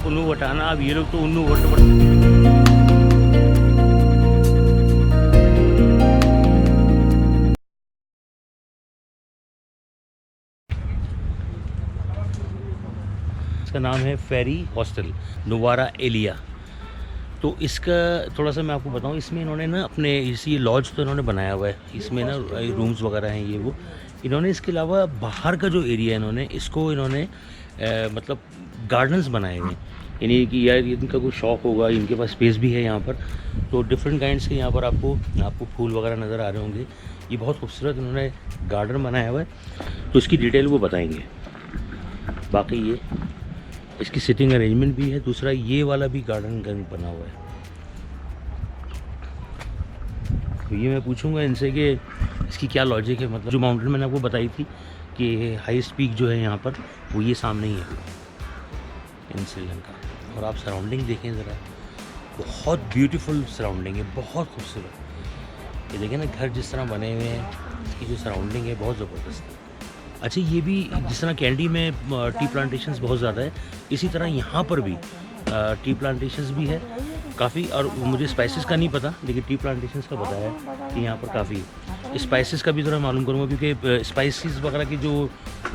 उन्नू वटाना, अब ये लोग तो उन्नू वट इसका नाम है फेरी हॉस्टल नुवारा एलिया। तो इसका थोड़ा सा मैं आपको बताऊं, इसमें इन्होंने ना अपने इसी लॉज तो इन्होंने बनाया हुआ है, इसमें ना रूम्स वगैरह हैं ये वो। इन्होंने इसके अलावा बाहर का जो एरिया है इन्होंने इसको इन्होंने मतलब गार्डन्स बनाए हुए हैं, यानी कि यार इनका कोई शौक होगा, इनके पास स्पेस भी है यहाँ पर, तो डिफरेंट काइंड्स के यहाँ पर आपको फूल वगैरह नज़र आ रहे होंगे। ये बहुत खूबसूरत इन्होंने गार्डन बनाया हुआ है, तो इसकी डिटेल वो बताएंगे। बाकी ये इसकी सिटिंग अरेंजमेंट भी है। दूसरा ये वाला भी गार्डन बना हुआ है। तो ये मैं पूछूंगा इनसे कि इसकी क्या लॉजिक है। मतलब जो माउंटेन मैंने आपको बताई थी कि हाईएस्ट पीक जो है यहाँ पर वो ये सामने ही है इन श्रीलंका। और आप सराउंडिंग देखें ज़रा, बहुत ब्यूटीफुल सराउंडिंग है, बहुत खूबसूरत। ये देखें ना घर जिस तरह बने हुए हैं, इसकी जो सराउंडिंग है बहुत ज़बरदस्त है। अच्छा, ये भी जिस तरह कैंडी में टी प्लांटेशंस बहुत ज़्यादा है, इसी तरह यहाँ पर भी टी प्लांटेशंस भी है काफ़ी। और मुझे स्पाइसेस का नहीं पता, लेकिन टी प्लांटेशंस का पता है कि यहाँ पर काफ़ी। स्पाइसेस का भी ज़रा मालूम करूँगा, क्योंकि स्पाइसेस वगैरह की जो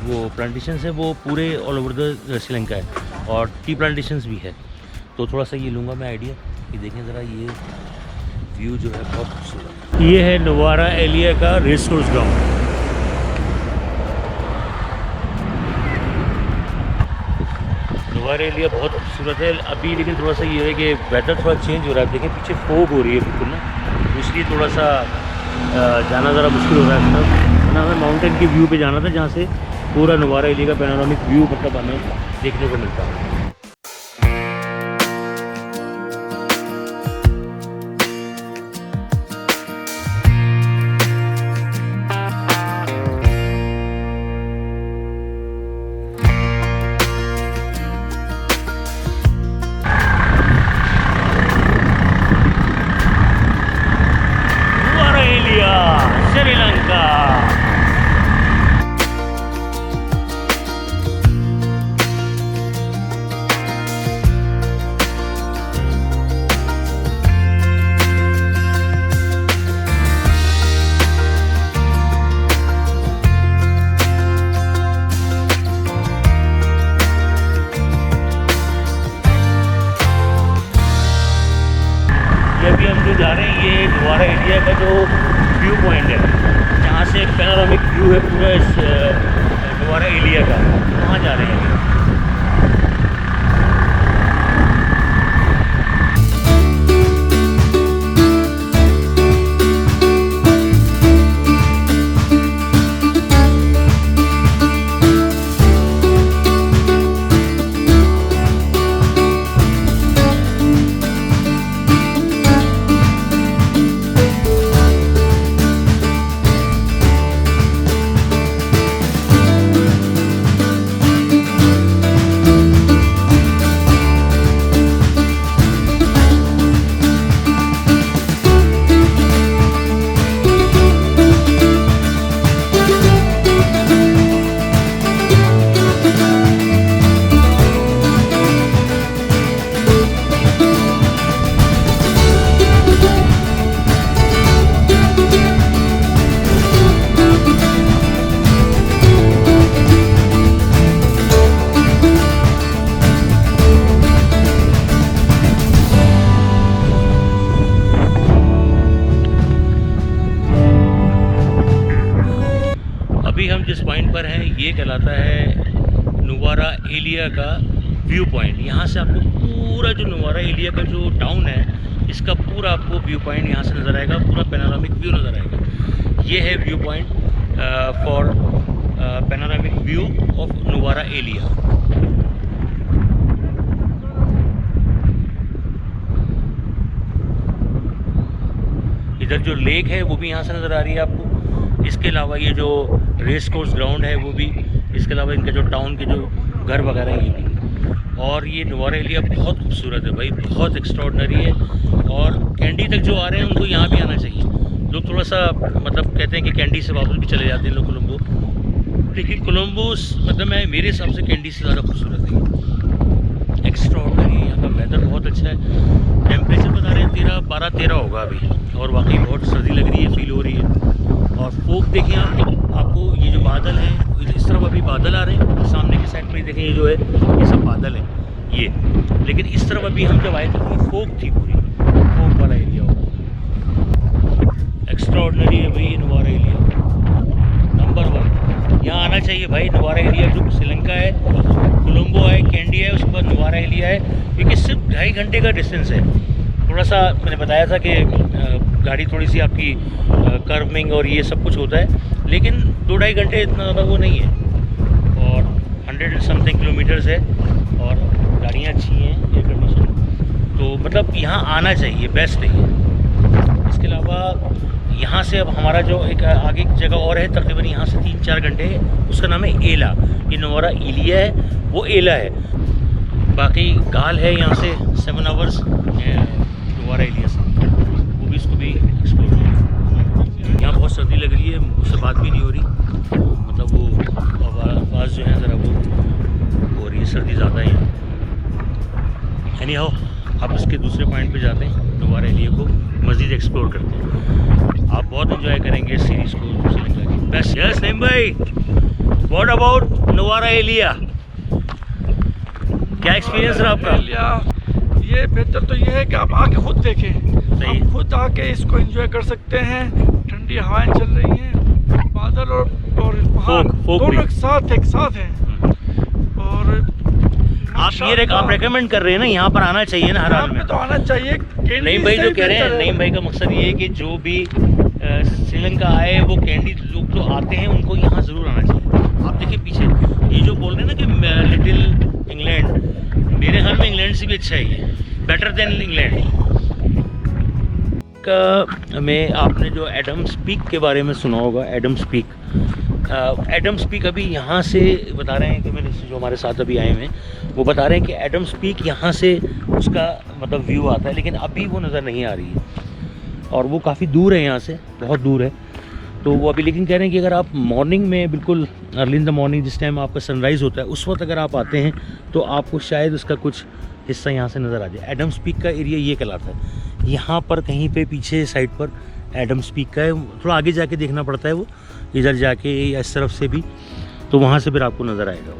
वो प्लांटेशंस है वो पूरे ऑल ओवर द श्रीलंका है, और टी प्लांटेशंस भी है। तो थोड़ा सा ये लूँगा मैं आइडिया कि देखें ज़रा, ये व्यू जो है बहुत खूबसूरत। ये है नुवारा एलिया का race course ground. Nuwara Eliya बहुत खूबसूरत है अभी, लेकिन थोड़ा सा ये है कि वेदर थोड़ा चेंज हो रहा है। देखें पीछे फोग हो रही है बिल्कुल ना, इसलिए थोड़ा सा जाना ज़रा मुश्किल हो रहा है इस वरना हमें माउंटेन के व्यू पे जाना था, जहाँ से पूरा नुवारा एलिया का पैनोरामिक व्यू मतलब हमें देखने को मिलता है। श्रीलंका ये अभी हम जो जा रहे हैं, ये नुवारा एलिया का जो व्यू पॉइंट है, जहाँ से पैनोरामिक व्यू है पूरा इस नुवारा एलिया का, वहाँ जा रहे हैं। अभी हम जिस पॉइंट पर हैं ये कहलाता है नुवारा एलिया का व्यू पॉइंट। यहाँ से आपको पूरा जो नुवारा एलिया का जो टाउन है, इसका पूरा आपको व्यू पॉइंट यहाँ से नज़र आएगा, पूरा पैनोरामिक व्यू नज़र आएगा। ये है view point for panoramic view of Nuwara Eliya. इधर जो लेक है वो भी यहाँ से नज़र आ रही है आपको। इसके अलावा ये जो रेस कोर्स ग्राउंड है वो भी, इसके अलावा इनका जो टाउन के जो घर वगैरह है ये भी। और ये नुवारा एलिया बहुत खूबसूरत है भाई, बहुत एक्स्ट्रॉर्डनरी है। और कैंडी तक जो आ रहे हैं उनको यहाँ भी आना चाहिए। लोग थोड़ा सा मतलब कहते हैं कि कैंडी से वापस भी चले जाते हैं लोग कोलंबो, लेकिन कोलंबो मतलब मेरे हिसाब से कैंडी से ज़्यादा खूबसूरत है। एक्स्ट्रॉर्डनरी अच्छा है। टेम्परेचर बता रहे हैं 12-13 होगा अभी, और वाकई बहुत सर्दी लग रही है, फील हो रही है। और फोक देखिए आपको ये जो बादल हैं, इस तरफ अभी बादल आ रहे हैं, सामने की साइड में देखें ये जो है ये सब बादल हैं ये, लेकिन इस तरफ अभी हम जब आए थे तो फोक थी, पूरी फोक वाला एरिया होगा। एक्स्ट्रा ऑर्डिनरी है भाई ये नुवारा एरिया, नंबर 1। यहाँ आना चाहिए भाई। नुवारा एरिया जो श्रीलंका है, कोलंबो है, कैंडी है, उसके बाद नुवारा एरिया है, क्योंकि सिर्फ 2.5 घंटे का डिस्टेंस है। थोड़ा सा मैंने बताया था कि गाड़ी थोड़ी सी आपकी कर्विंग और ये सब कुछ होता है, लेकिन 2-2.5 घंटे इतना ज़्यादा वो नहीं है, और 100 समथिंग किलोमीटर्स है, और गाड़ियाँ अच्छी हैं, एयर कंडीशन, तो मतलब यहाँ आना चाहिए, बेस्ट है ये। इसके अलावा यहाँ से अब हमारा जो एक आगे एक जगह और है, तकरीबन यहाँ से 3-4 घंटे है, उसका नाम है एला। ये नुवारा एलिया है, वो एला है। बाकी गाल है यहाँ से 7 आवर्स नुवारा एलिया से, वो भी इसको भी एक्सप्लोर करें। यहाँ बहुत सर्दी लग रही है, उससे बात भी नहीं हो रही, मतलब वो आवाज़ जो है ज़रा वो हो रही है, सर्दी ज़्यादा है यहाँ। यानी हो आप इसके दूसरे पॉइंट पे जाते हैं, नुवारा एलिया को मज़ीद एक्सप्लोर करते हैं। आप बहुत एंजॉय करेंगे इस सीरीज़ को, श्रीलंका की बेस्ट। यस नईम भाई, व्हाट अबाउट नुवारा एलिया, क्या एक्सपीरियंस रहा आपका? ये बेहतर तो ये है कि आप आके खुद देखें, सही, आप खुद आके इसको एंजॉय कर सकते हैं। ठंडी हवाएं चल रही हैं, बादल और पहाड़ दोनों एक साथ हैं। और आप रेकमेंड कर रहे हैं ना, यहाँ पर आना चाहिए ना हर हाल में, तो आना चाहिए। नईम भाई जो कह रहे हैं, नईम भाई का मकसद ये है कि जो भी श्रीलंका आए वो कैंडी लोग जो आते हैं उनको यहाँ ज़रूर आना चाहिए। आप देखिए पीछे ये जो बोल रहे हैं ना कि लिटिल इंग्लैंड, मेरे ख्याल में इंग्लैंड से भी अच्छा है ये, बेटर देन इंग्लैंड का। में आपने जो एडम्स पीक के बारे में सुना होगा, एडम्स पीक, एडम्स पीक अभी यहाँ से बता रहे हैं कि मेरे जो हमारे साथ अभी आए हुए हैं वो बता रहे हैं कि एडम्स पीक यहाँ से उसका मतलब व्यू आता है, लेकिन अभी वो नज़र नहीं आ रही है, और वो काफ़ी दूर है यहाँ से, बहुत दूर है। तो वो अभी लेकिन कह रहे हैं कि अगर आप मॉर्निंग में, बिल्कुल अर्ली इन द मॉर्निंग, जिस टाइम आपका सनराइज़ होता है, उस वक्त अगर आप आते हैं तो आपको शायद उसका कुछ हिस्सा यहाँ से नज़र आ जाए। एडम्स पीक का एरिया ये कहलाता है। यहाँ पर कहीं पे पीछे साइड पर एडम्स पीक का है, थोड़ा आगे जाके देखना पड़ता है, वो इधर जाके या इस तरफ से भी, तो वहाँ से फिर आपको नज़र आएगा वो।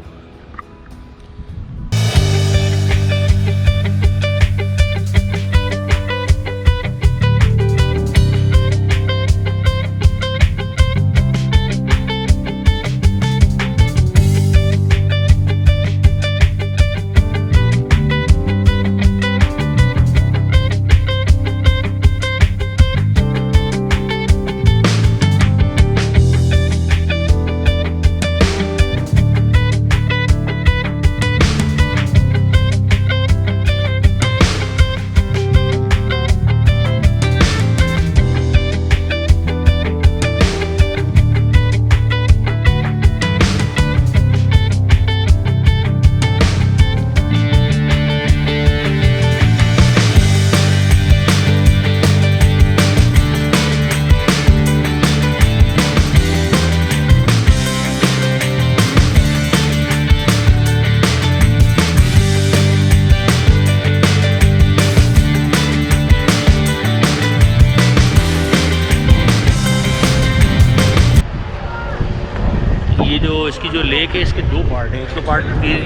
इसकी जो लेक है, इसके 2 पार्ट हैं। इसका पार्ट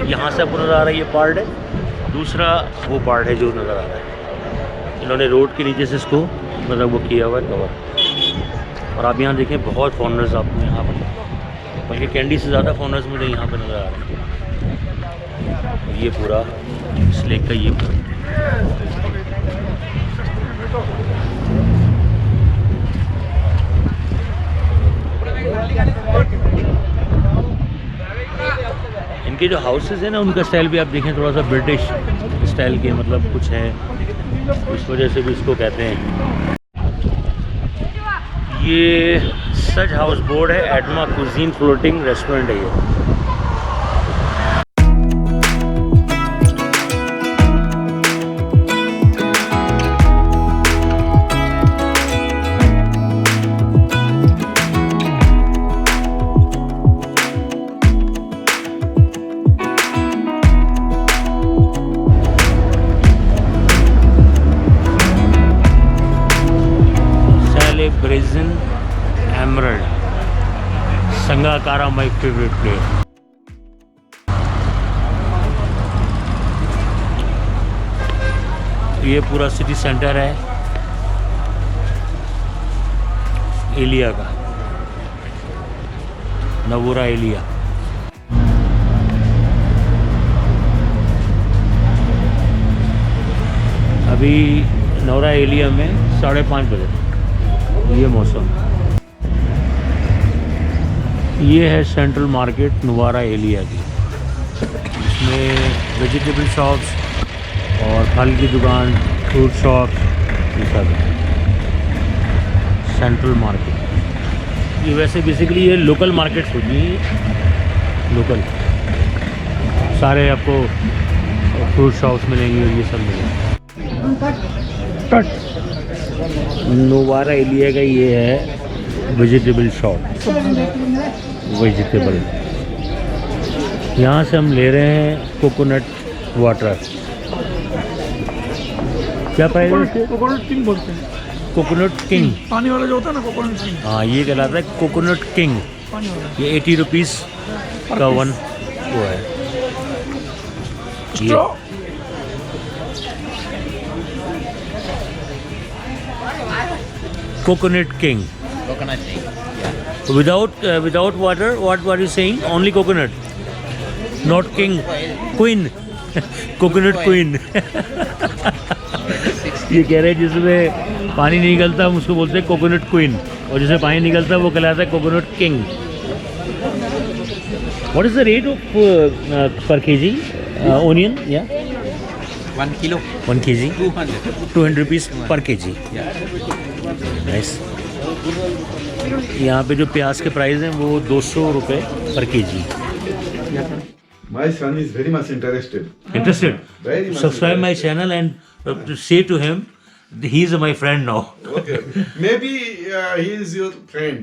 यहाँ से आपको नज़र आ रहा है, ये पार्ट है, दूसरा वो पार्ट है जो नज़र आ रहा है। इन्होंने रोड के नीचे से इसको मतलब वो किया हुआ है कवर। और आप यहाँ देखें बहुत फॉरनर्स आपको यहाँ पर, बल्कि कैंडी से ज़्यादा फॉरनर्स मुझे यहाँ पर नज़र आ रहे हैं। ये पूरा इस लेक का ये इनके जो हाउसेस हैं ना, उनका स्टाइल भी आप देखें थोड़ा सा ब्रिटिश स्टाइल के मतलब कुछ है, इस वजह से भी इसको कहते हैं। ये सच हाउस बोर्ड है, एडमा कुजीन फ्लोटिंग रेस्टोरेंट है ये। Basin emerald Sangakkara my favourite place. ये पूरा सिटी सेंटर है एलिया का, नवोरा एलिया। अभी नवरा एलिया में 5:30 बजे ये मौसम। ये है सेंट्रल मार्केट नवारा एलिया की, इसमें वेजिटेबल शॉप्स और फल की दुकान, फ्रूट शॉप्स, ये सब है सेंट्रल मार्केट। ये वैसे बेसिकली ये लोकल मार्केट्स होती हैं, लोकल सारे आपको फ्रूट शॉप्स मिलेंगे और ये सब मिलेंगे। नोवारा एलिया का ये है वेजिटेबल शॉप, वेजिटेबल। यहाँ से हम ले रहे हैं कोकोनट वाटर। क्या प्राइस है इसके? कोकोनट किंग बोलते हैं। कोकोनट किंग, पानी वाला जो होता है ना, कोकोनट किंग। हाँ ये कहलाता है कोकोनट किंग। पानी वाला। ये 80 रुपीज़ का वन वो है। ये coconut king, Coconut king. Yeah. without water. What are you saying? Only coconut, not king, queen. Coconut queen. ये कह रहे हैं जिसमें पानी नहीं निकलता हम उसको बोलते हैं कोकोनट क्वीन, और जिसमें पानी निकलता है वो कहलाता है coconut king. What is the rate of पर केजी ओनियन? या 1 kilo. 1 kg 200 रुपीज़ पर केजी। Yeah. नाइस। यहाँ पे जो प्याज के प्राइस हैं वो 200 रुपये पर KG. My son is very much interested. Interested? Very much Subscribe my interested. channel and say to him he is my friend now. Okay. Maybe he is your friend.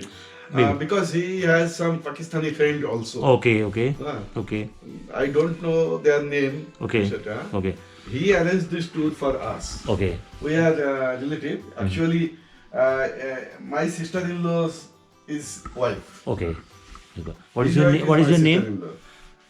Maybe. Because he has some Pakistani friend also. Okay, okay, Ah. okay, I don't know their name. okay, etc. okay, He arranged this tour for us. okay. We are relative. Actually, my sister-in-law is wife. Okay. What is His your wife name? What is my your name? sister-in-law.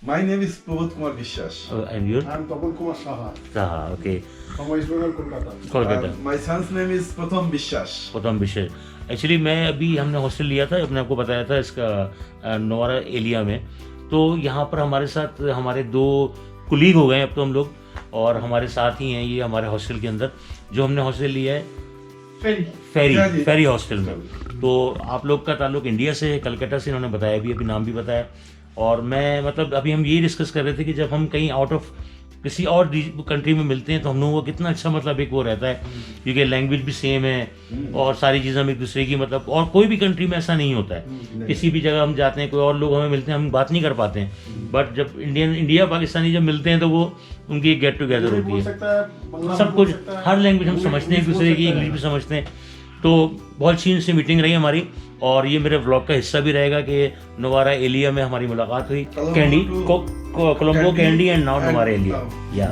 My name is Prabodh Kumar Vishwas. And your? I'm Tapan Kumar Saha Saha. Okay. from West Bengal, Kolkata. Kolkata. My son's name is Pratham Vishwas. प्रथम विषय। Actually मैं अभी हमने hostel लिया था, अपने आपको बताया था इसका नोवारा एलिया में। तो यहाँ पर हमारे साथ हमारे 2 कुलीग हो गए अब तो हम लोग, और हमारे साथ ही हैं ये हमारे हॉस्टल के अंदर जो हमने हॉस्टल लिया है फेरी हॉस्टल में। तो आप लोग का ताल्लुक इंडिया से है, कलकत्ता से इन्होंने बताया भी, अभी नाम भी बताया। और मैं मतलब अभी हम यही डिस्कस कर रहे थे कि जब हम कहीं आउट ऑफ किसी और कंट्री में मिलते हैं तो हम लोगों को कितना अच्छा मतलब एक वो रहता है, क्योंकि लैंग्वेज भी सेम है और सारी चीज़ें हम एक दूसरे की मतलब, और कोई भी कंट्री में ऐसा नहीं होता है। किसी भी जगह हम जाते हैं, कोई और लोग हमें मिलते हैं, हम बात नहीं कर पाते हैं, बट जब इंडिया पाकिस्तानी जब मिलते हैं तो वो उनकी एक गेट टुगेदर होती है। सब कुछ हर लैंग्वेज हम समझते हैं एक दूसरे की, इंग्लिश भी समझते हैं। तो बहुत अच्छी से मीटिंग रही हमारी, और ये मेरे व्लॉग का हिस्सा भी रहेगा कि नोवारा एलिया में हमारी मुलाकात हुई। Kandy, Colombo Kandy and now Nuwara Eliya. या